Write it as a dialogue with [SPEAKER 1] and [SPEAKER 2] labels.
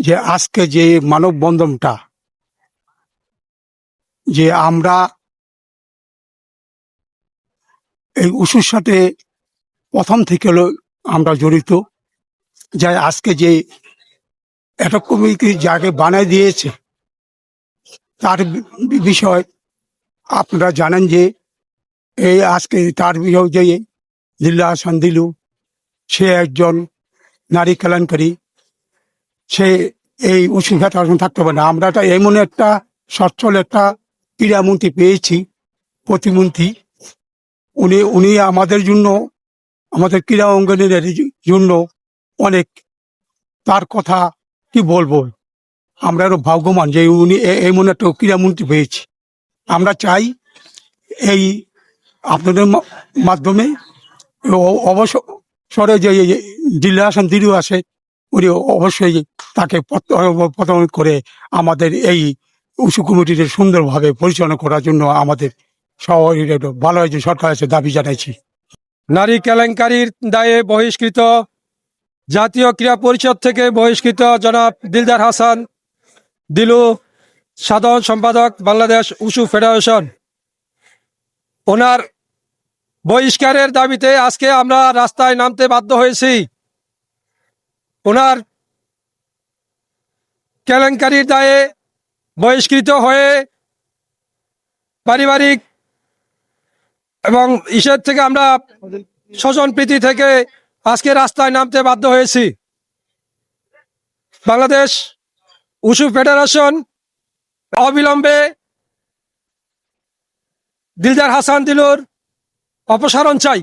[SPEAKER 1] যে আজকে যে মানববন্ধনটা যে আমরা এই উসুর সাথে প্রথম থেকে আমরা জড়িত, যে আজকে যে অ্যাটক কমিটি যাকে বানায় দিয়েছে তার বিষয় আপনারা জানেন যে এই আজকে তার বিষয় যে জিল্লা হাসান দিলু, সে একজন নারী কেলেঙ্কারি, সে এই উসু ফেডারেশন থাকতে পারে না। আমরা এমন একটা সচ্ছল একটা ক্রীড়ামন্ত্রী পেয়েছি, প্রতিমন্ত্রী। উনি উনি আমাদের জন্য, আমাদের ক্রীড়া অঙ্গনের জন্য অনেক, তার কথা কি বলবো, আমরা আরো ভাগ্যবান যে উনি এমন একটা ক্রীড়ামন্ত্রী পেয়েছি। আমরা চাই এই আপনাদের মাধ্যমে অবসরে যে জিল্লা হাসান দিলু আছে, উনি অবশ্যই তাকে প্রথম করে আমাদের এই উঁচু কমিটিতে সুন্দরভাবে পরিচালনা করার জন্য আমাদের সবাই ভালো হয়েছে সরকার কাছে দাবি জানাইছি।
[SPEAKER 2] নারী কেলেঙ্কারির দায়ে বহিষ্কৃত, জাতীয় ক্রীড়া পরিষদ থেকে বহিষ্কৃত জনাব দিলদার হাসান দিলু, সাধারণ সম্পাদক বাংলাদেশ উশু ফেডারেশন, ওনার বহিষ্কারের দাবিতে আজকে আমরা রাস্তায় নামতে বাধ্য হয়েছি। ওনার কেলেঙ্কারির দায়ে বহিষ্কৃত হয়ে পারিবারিক এবং ইসের থেকে আমরা স্বজন প্রীতি থেকে আজকে রাস্তায় নামতে বাধ্য হয়েছি। বাংলাদেশ উশু ফেডারেশন অবিলম্বে দিলদার হাসান দিলুর অপসারণ চাই।